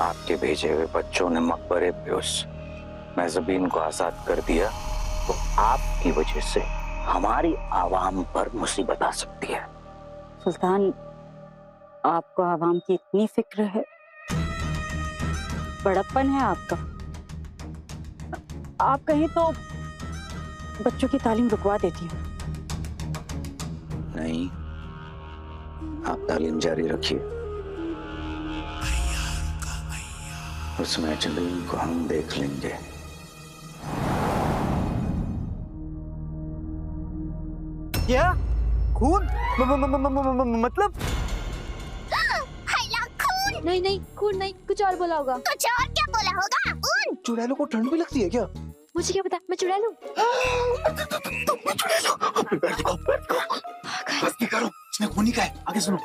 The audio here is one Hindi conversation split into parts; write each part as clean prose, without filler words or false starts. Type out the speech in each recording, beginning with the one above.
आपके भेजे हुए बच्चों ने मकबरे पे उस मेहज़बीन को आजाद कर दिया तो आपकी वजह से हमारी आवाम पर मुसीबत आ सकती है। सुल्तान, आपको आवाम की इतनी फिक्र है, बड़प्पन है आपका। आप कहें तो बच्चों की तालीम रुकवा देती हूँ। नहीं, आप तालीम जारी रखिए। उस मेहज़बीन को हम देख लेंगे। क्या खून? मतलब खून नहीं नहीं, खून नहीं, कुछ और बोला होगा। कुछ और क्या बोला होगा? खून। चुड़ैलों को ठंड भी लगती है क्या? मुझे क्या पता, मैं चुड़ा लूं। मस्ती करो, इसमें खून ही का है। आगे सुनो।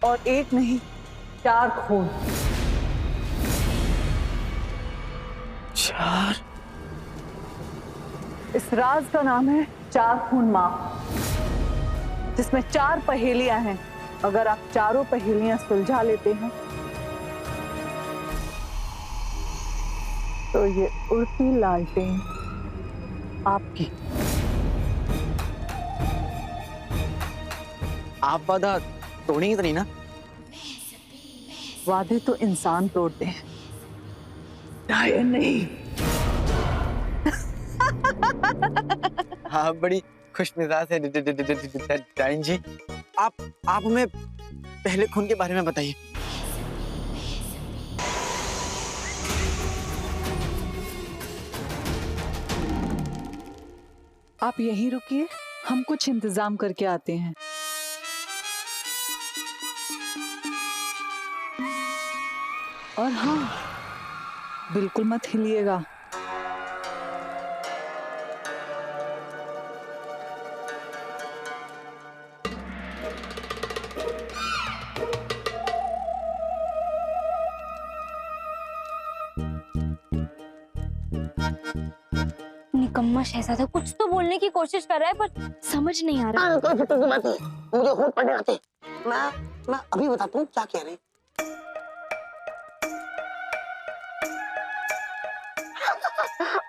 और एक नहीं, 4 खून। 4? इस राज का नाम है 4 खून माफ, जिसमें 4 पहेलियां हैं। अगर आप चारों पहेलियां सुलझा लेते हैं तो ये उड़ती लालटेन आपकी। आप वादा तोड़ेंगे तो नहीं ना? वादे तो इंसान तोड़ते हैं, डायन नहीं। हाँ, बड़ी खुश मिजाज है डाइन जी। आप हमें पहले खून के बारे में बताइए। आप यहीं रुकिए, हम कुछ इंतजाम करके आते हैं। और हाँ, बिल्कुल मत हिलिएगा। निकम्मा शहजादा कुछ तो बोलने की कोशिश कर रहा है पर समझ नहीं आ रहा। कोई फिक्र की बात नहीं, मुझे खुद पढ़ने आते। मैं अभी बताता हूँ क्या कह रही।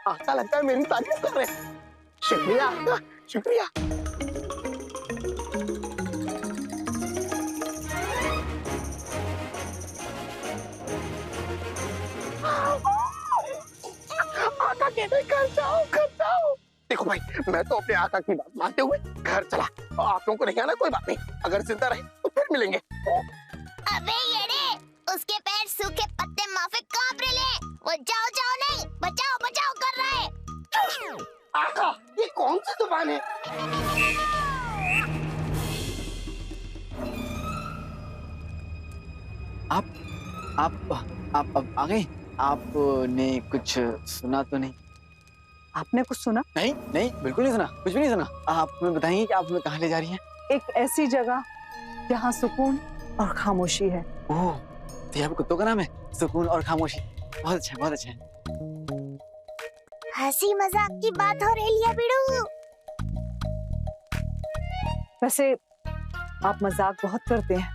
आका लगता है मेरी तारीफ कर रहे हैं। शुक्रिया आका, शुक्रिया। आका कहते घर जाओ, घर जाओ। देखो भाई, मैं तो अपने आका की बात मानते हुए घर चला। आप लोगों को नहीं आना कोई बात नहीं, अगर जिंदा रहे तो फिर मिलेंगे। अबे येड़े, उसके पैर सूखे पत्ते माफिक कांप रहे हैं। वो जाओ जाओ नहीं, बचाओ बचाओ कर रहा है। आका, ये कौन सी जुबान है? आप अब आ गए? आपने कुछ सुना तो नहीं? आपने कुछ सुना? नहीं नहीं, बिल्कुल नहीं सुना, कुछ भी नहीं सुना। आप हमें बताएंगे कि आप हमें कहाँ ले जा रही हैं? एक ऐसी जगह जहाँ सुकून और खामोशी है। ओह, तो यहाँ पे कुत्तों का नाम है सुकून और खामोशी। बहुत अच्छा, बहुत अच्छा है। हंसी मजाक की बात हो रही है बिड़ू। वैसे आप मजाक बहुत करते हैं।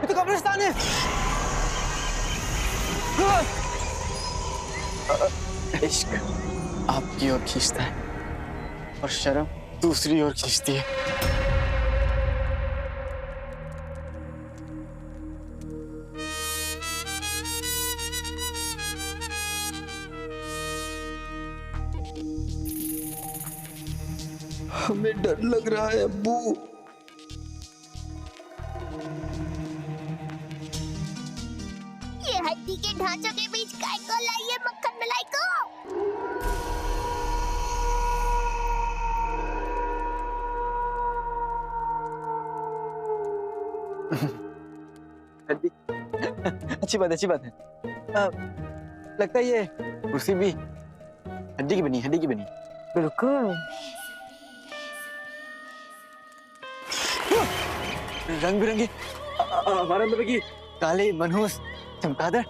ये तो कब्रिस्तान है। इश्क आपकी ओर खींचता है और शर्म दूसरी ओर खींचती है। हमें डर लग रहा है अब्बू। ये हड्डी के ढांचों के बीच काय को लाइए मक्खन मलाई को। अच्छी बात है, अच्छी बात है। लगता है ये कुर्सी भी हड्डी की बनी, हड्डी की बनी। बिल्कुल। रंग बिरंगे हमारे अंदर की काले मनहूस चमगादड़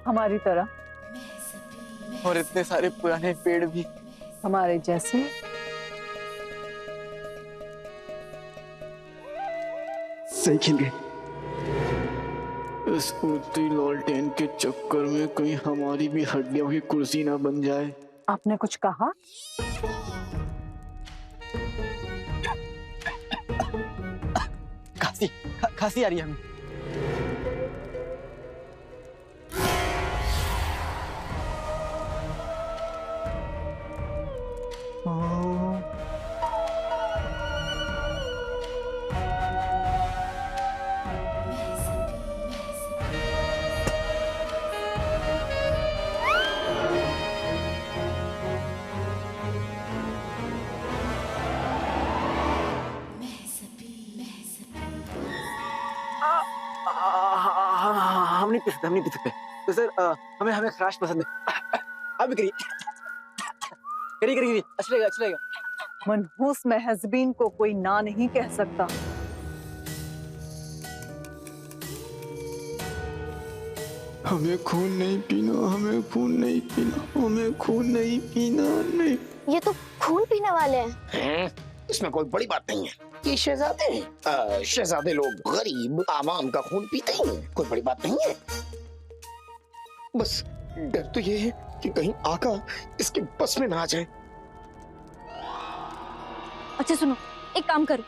हमारी तरह। और इतने सारे पुराने पेड़ भी हमारे जैसे। सही खेल गए। इस उड़ती लालटेन के चक्कर में कहीं हमारी भी हड्डियों की कुर्सी ना बन जाए। आपने कुछ कहा? खांसी आ रही है हमें। हम नहीं पी सकते। तो सर हमें खराश पसंद है। आप भी करिए। करिए अच्छा लगेगा। मनहूस महजबीन को कोई ना नहीं कह सकता। हमें खून नहीं पीना नहीं। ये तो खून पीने वाले हैं। हैं? इसमें कोई बड़ी बात नहीं है। ये शहजादे हैं। शहजादे लोग गरीब आवाम का खून पीते ही हैं। कोई बड़ी बात नहीं है। बस डर तो ये है कि कहीं आका इसके बस में ना आ जाए। अच्छा सुनो, एक काम करो,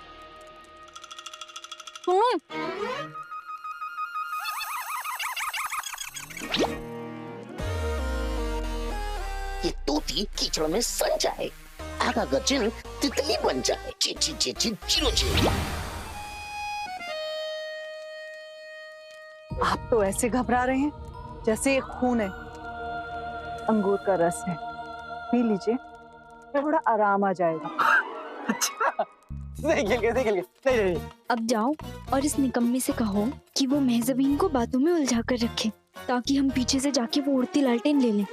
सुनो। ये तूती कीचड़ में सन जाए, आका का चिन्ह तितली बन जाए। ची ची ची ची चिरो ची। आप तो ऐसे घबरा रहे हैं जैसे ये खून है। अंगूर का रस है, पी लीजिए, थोड़ा आराम आ जाएगा। अच्छा सही खेल गए। नहीं। अब जाओ और इस निकम्मे से कहो कि वो महजबीन को बातों में उलझा कर रखे, ताकि हम पीछे से जाके वो उड़ती लालटेन ले लें।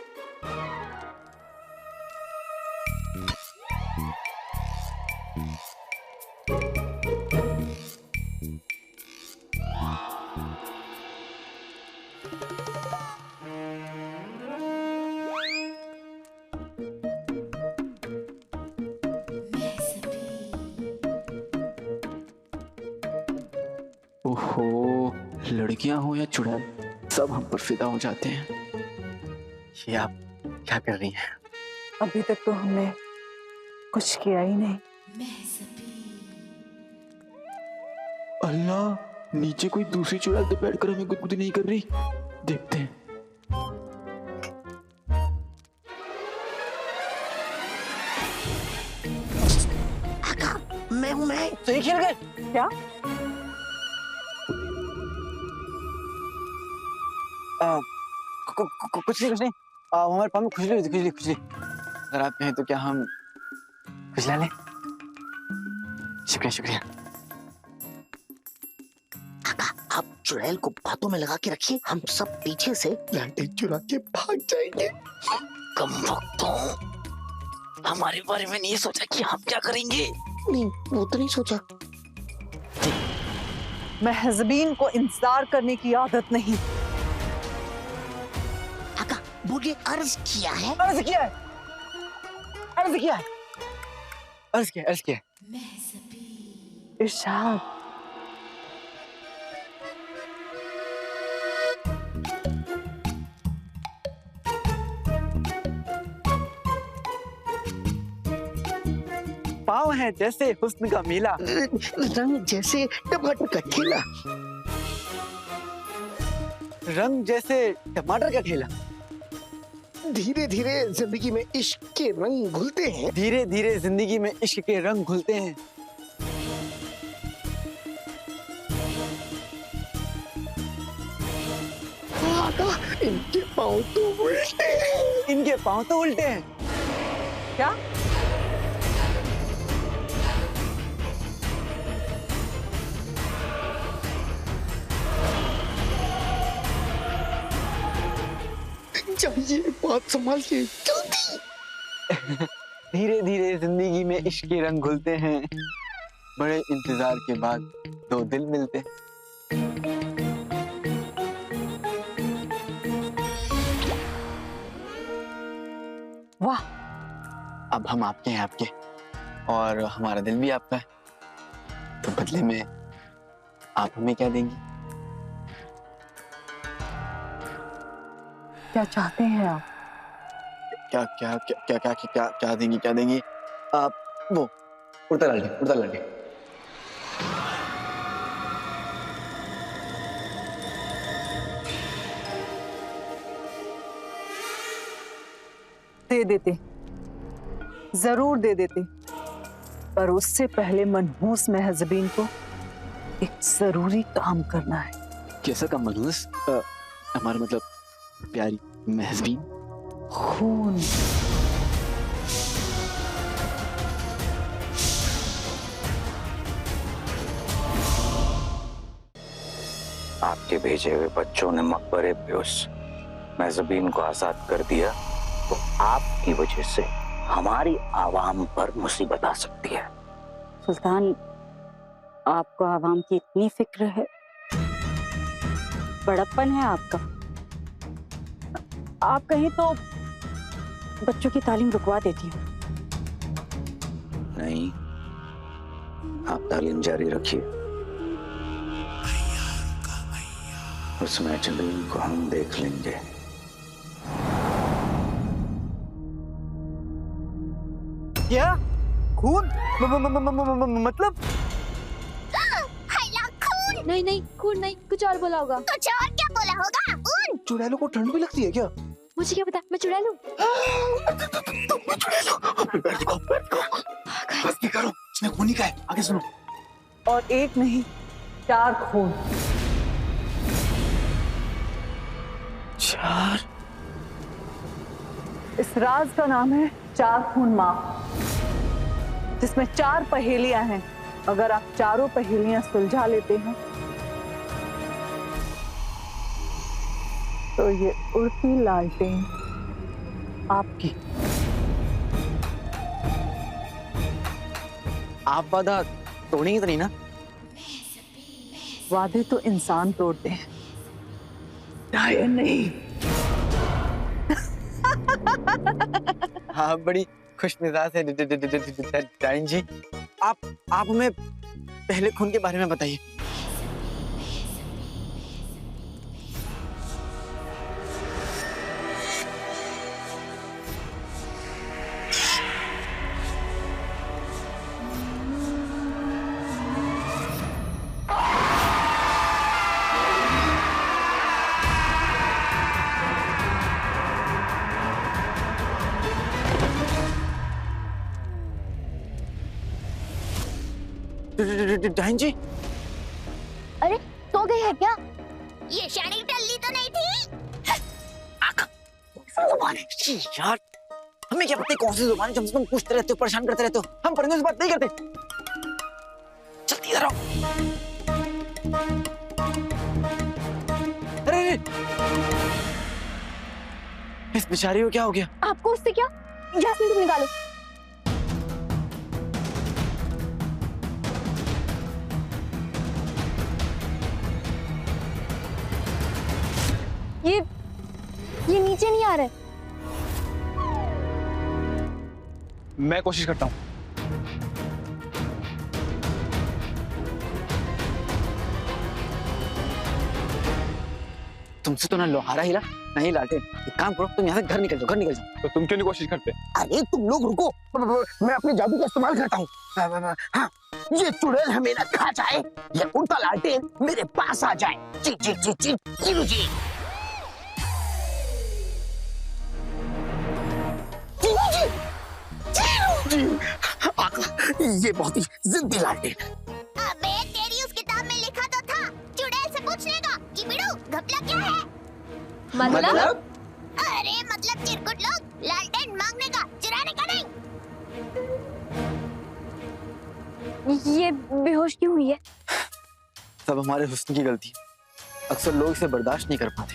ओहो, लड़कियां हो या चुड़ैल, सब हम पर फिदा हो जाते हैं। ये आप क्या कर रही हैं? अभी तक तो हमने कुछ किया ही नहीं। अल्लाह, नीचे कोई दूसरी चुड़ैल तो बैठकर हमें गुदगुदी नहीं कर रही। देखते हैं। मैं सही खेल गए। क्या? कुछ नहीं। हमारे पाँव में खुजली। अगर आप कहें तो क्या हम खुजला लें? शुक्रिया। आप चुड़ैल को बातों में लगा के रखिए, हम सब पीछे से लालटेन चुरा के भाग जाएंगे। कम वक्तों, हमारे बारे में नहीं सोचा कि हम क्या करेंगे। नहीं, वो तो नहीं सोचा। महजबीन को इंतजार करने की आदत नहीं। आका, बोलिए, अर्ज किया है। इरशाद। पाँव है जैसे हुस्न का मेला, रंग जैसे टमाटर का ठेला। रंग जैसे टमाटर का ठेला। धीरे धीरे जिंदगी में इश्क के रंग घुलते हैं। धीरे धीरे जिंदगी में इश्क के रंग घुलते हैं। आका, इनके पाँव तो उल्टे हैं। इनके पाँव तो उल्टे हैं। क्या? चाहिए बात संभालिए जल्दी। धीरे धीरे जिंदगी में इश्क के रंग घुलते हैं। बड़े इंतजार के बाद दो दिल मिलते हैं। वाह, अब हम आपके हैं आपके, और हमारा दिल भी आपका है, तो बदले में आप हमें क्या देंगी? क्या चाहते हैं आप? क्या क्या क्या क्या क्या क्या क्या देंगी, क्या देंगी आप? वो उड़ता लालटेन, उड़ता लालटेन। दे देते, जरूर दे देते, पर उससे पहले मनहूस मेहजबीन को एक जरूरी काम करना है। कैसा काम मनहूस? हमारा मतलब प्यारी मेहजबीन। खून। आपके भेजे हुए बच्चों ने मकबरे पे उस मेहजबीन को आजाद कर दिया, तो आपकी वजह से हमारी आवाम पर मुसीबत आ सकती है। सुल्तान, आपको आवाम की इतनी फिक्र है, बड़प्पन है आपका। आप कहें तो बच्चों की तालीम रुकवा देती हूँ। नहीं, आप तालीम जारी रखिए, उस मेहजबीन को हम देख लेंगे। क्या खून? मतलब हैला खून। नहीं नहीं, खून नहीं, कुछ और बोला होगा। कुछ और क्या बोला होगा? खून। चुड़ैलों को ठंड भी लगती है क्या? मुझे क्या पता, मैं चुड़ा लूं। बस करो, इसमें खून ही का है। आगे सुनो। और एक नहीं, 4 खून। 4? इस राज का नाम है 4 खून माफ, जिसमें 4 पहेलियां हैं। अगर आप चारों पहेलियां सुलझा लेते हैं तो ये उड़ती लालटेन आपकी। आप वादा तोड़ेंगे तो नहीं ना? वादे तो इंसान तोड़ते हैं, डायन नहीं। हाँ, बड़ी खुश मिजाज है डायन जी। आप हमें पहले खून के बारे में बताइए। डायन जी, अरे सो गई है क्या? ये शानी टल्ली तो नहीं थी? यार हमें क्या पता कौन सी जुबान है, तुम पूछते रहते हो, परेशान करते रहते हो। हम परिंदों से बात नहीं करते। जल्दी इधर आओ। अरे इस बेचारी को क्या हो गया? आपको उससे क्या? यास्मीन, तुम निकालो। ये नीचे नहीं आ रहा है। मैं कोशिश करता हूँ। तुमसे तो ना लोहारा हिला ना ही लालटेन। एक काम करो, तुम यहाँ से घर निकल जाओ, घर निकल जाओ। तो तुम क्यों नहीं कोशिश करते? अरे तुम लोग रुको, मैं अपने जादू का इस्तेमाल करता हूँ। हाँ, ये चुड़ैल हमें न खा जाए, ये उड़ता लालटेन मेरे पास आ जाए। जी जी जी जी जी जी। जी आका, ये बहुत ही जिद्दी लालटेन। अबे तेरी उस किताब में लिखा तो था चुड़ैल से पूछने का कि बिड़ू घपला क्या है? मतलब? अरे मतलब चिरकुट लोग लालटेन मांगने का, चुराने का नहीं। ये बेहोश क्यों हुई है? सब हमारे हुस्न की गलती है। अक्सर लोग इसे बर्दाश्त नहीं कर पाते।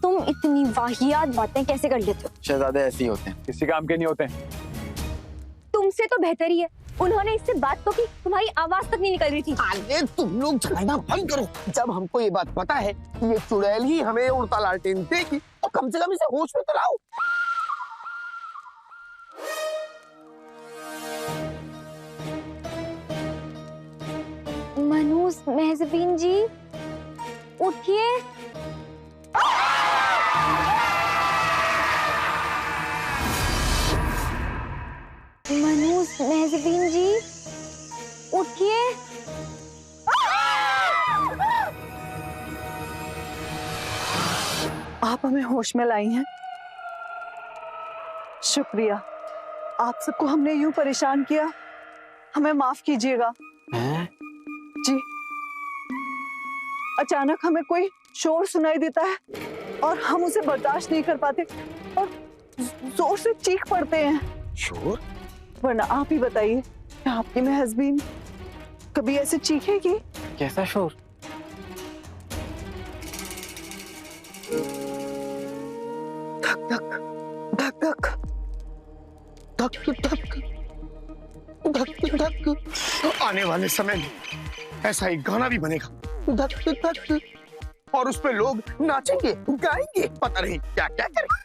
तुम इतनी वाहियात बातें कैसे कर लेते हो? शहजादे ऐसे ही होते हैं। किसी काम के नहीं होते हैं। तुमसे तो बेहतर ही है, उन्होंने इससे बात तो की, तुम्हारी आवाज तक नहीं निकल रही थी। अरे तुम लोग झगड़ना बंद करो। जब हमको ये बात पता है कि ये चुड़ैल ही हमें उड़ता लालटेन देगी, तो कम से कम इसे होश में तो लाओ। मेहज़बीन जी उठिए। मनूस मेहज़बीन जी उठिए। आप हमें होश में लाई हैं। शुक्रिया। आप सबको हमने यूं परेशान किया, हमें माफ कीजिएगा। हैं? जी, अचानक हमें कोई शोर सुनाई देता है और हम उसे बर्दाश्त नहीं कर पाते और जोर से चीख पड़ते हैं। शोर? वरना आप ही बताइए, क्या आपकी मेहज़बीन कभी ऐसे चीखेगी? कैसा शोर? धक धक धक धक धक धक धक धक। आने वाले समय में ऐसा एक गाना भी बनेगा, धक धक, और उस पे लोग नाचेंगे गाएंगे, पता नहीं क्या क्या करेंगे।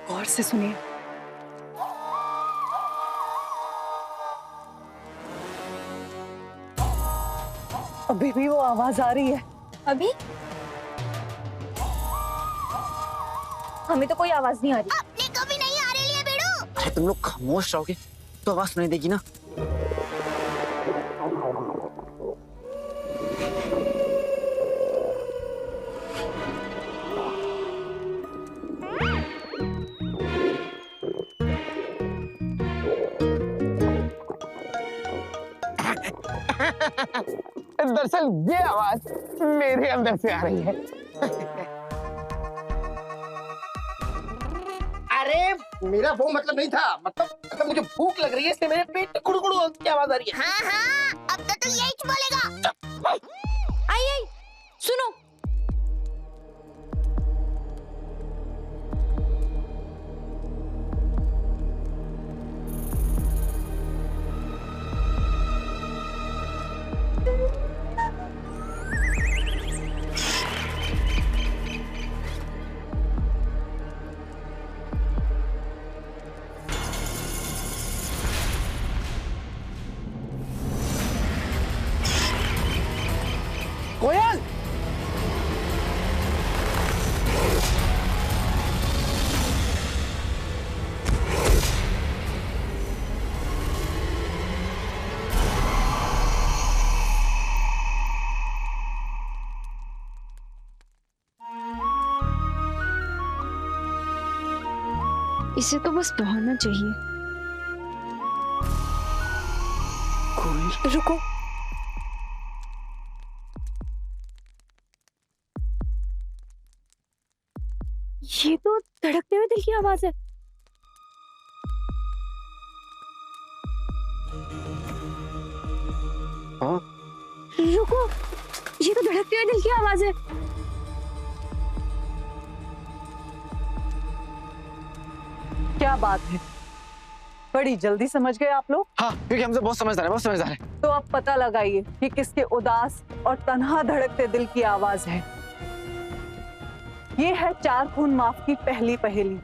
गौर से सुनिए। अभी भी वो आवाज आ रही है। अभी हमें तो कोई आवाज नहीं आ रही। अपने को भी नहीं आ रही है बेड़ू। अरे तुम लोग खामोश रहोगे तो आवाज सुनाई देगी ना। दरअसल ये आवाज मेरे अंदर से आ रही है। अरे मेरा वो मतलब नहीं था, मतलब मुझे भूख लग रही है, इसलिए मेरे पेट में गुड़गुड़ की आवाज आ रही है। हाँ हाँ, अब तो तू यही बोलेगा। आई आई सुनो, कोयल, इसे तो बस बहाना चाहिए। रुको, ये तो धड़कते हुए दिल की आवाज है। हाँ? रुको, ये तो धड़कते हुए दिल की आवाज है। क्या बात है, बड़ी जल्दी समझ गए आप लोग। हाँ, क्योंकि हम तो बहुत समझदार है, बहुत समझदार है। तो अब पता लगाइए कि किसके उदास और तन्हा धड़कते दिल की आवाज है। ये है चार खून माफ की पहली पहेली।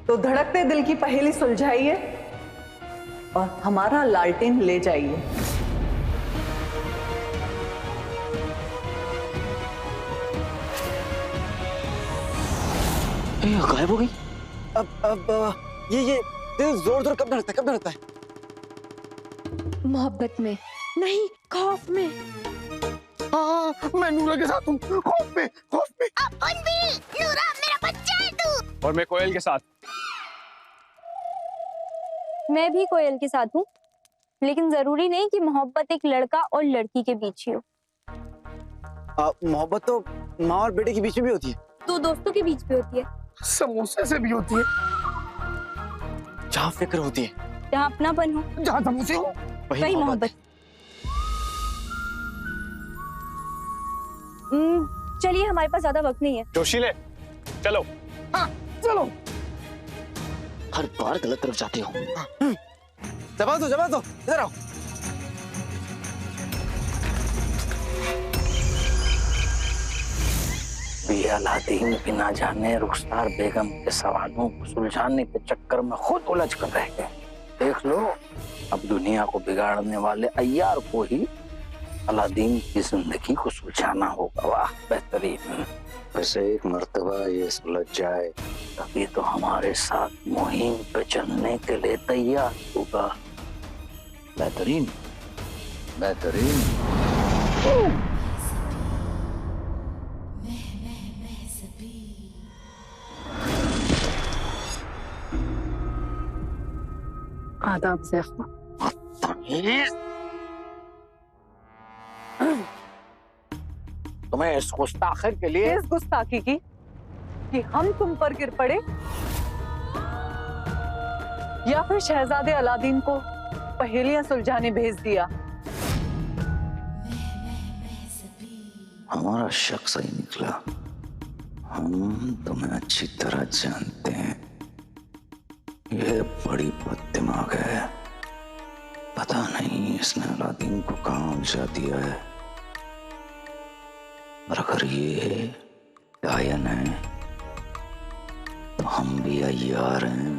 तो धड़कते दिल की पहेली सुलझाइए और हमारा लालटेन ले जाइए। गायब हो गई। अब ये दिल जोर जोर कब धड़कता है, कब धड़कता है? मोहब्बत में नहीं, खौफ में। हाँ, मैं नूरा के साथ हूँ, खौफ में, खौफ में। अपन भी, नूरा मेरा बच्चा है तू। और मैं कोयल के साथ। मैं भी कोयल के साथ हूँ, लेकिन जरूरी नहीं कि मोहब्बत एक लड़का और लड़की के बीच ही हो। मोहब्बत तो माँ और बेटे के बीच में भी होती है। तो दोस्तों के बीच भी होती है। समोसे से भी होती है। जहाँ फिक्र होती है, जहाँ अपनापन हो, जहाँ समोसे हो, वही मोहब्बत। चलिए, हमारे पास ज्यादा वक्त नहीं है। जोशीले, चलो। हाँ, चलो। हर बार गलत तरफ जाते हो। जवाब दो, इधर आओ। अभी अलादीन भी ना जाने रुखसार बेगम के सवालों को सुलझाने के चक्कर में खुद उलझ कर रह गए। देख लो, अब दुनिया को बिगाड़ने वाले अय्यार को ही अलादीन की जिंदगी को सुलझाना होगा। वाह बेहतरीन। वैसे एक मर्तबा ये सुलझ जाए तभी तो हमारे साथ मुहिम पे चलने के लिए तैयार होगा। बेहतरीन बेहतरीन। आदाब ज़ैफ़ा। तुम्हें इस गुस्ताखिर के लिए इस गुस्ताखी की कि हम तुम पर गिर पड़े या फिर शहजादे अलादीन को पहेलियां सुलझाने भेज दिया। हमारा शक सही निकला। हम तुम्हें अच्छी तरह जानते हैं। ये बड़ी बददिमाग है। पता नहीं इसने अलादीन को कहाँ उलझा दिया है। और अगर ये गायन है तो हम भी अय्यार हैं।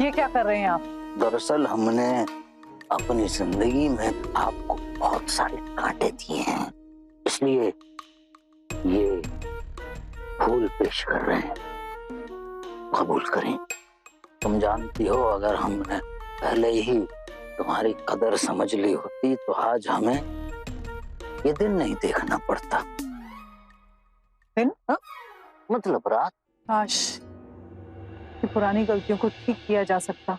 ये क्या कर रहे हैं आप? दरअसल हमने अपनी जिंदगी में आपको बहुत सारे कांटे दिए हैं, इसलिए ये फूल पेश कर रहे हैं। कबूल करें। तुम जानती हो, अगर हमने पहले ही तुम्हारी कदर समझ ली होती तो आज हमें ये दिन नहीं देखना पड़ता। दिन? मतलब रात। काश कि पुरानी गलतियों को ठीक किया जा सकता।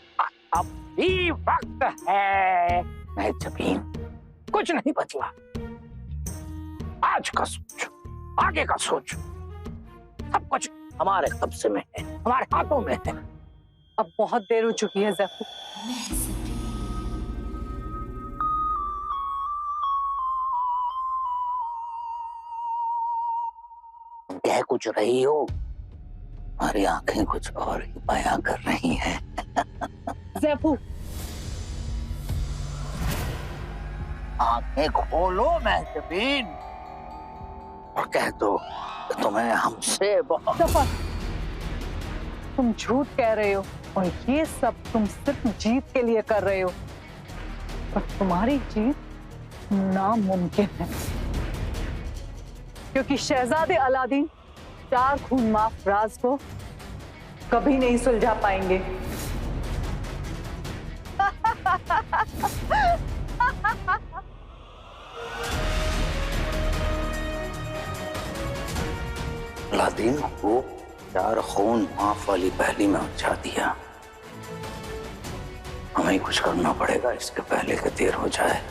अब भी वक्त है। मैं जबीन, कुछ नहीं बचला। आज का सोचो, आगे का सोचो। सब कुछ हमारे कब्जे में है, हमारे हाथों में है। अब बहुत देर हो चुकी है ज़ैफ़ू। कह कुछ रही हो, हमारी आंखें कुछ और ही बयां कर रही हैं। ज़ैफ़ू, आंखें खोलो महजबीन और कह दो कि तुम्हें हमसे बहुत ज़फ़र, तुम झूठ कह रहे हो और ये सब तुम सिर्फ जीत के लिए कर रहे हो। पर तुम्हारी जीत नामुमकिन है, क्योंकि शहजादे अलादीन 4 खून माफ राज को कभी नहीं सुलझा पाएंगे। अलादीन को 4 खून माफ वाली पहली में उलझा दिया। हमें कुछ करना पड़ेगा इसके पहले कि देर हो जाए।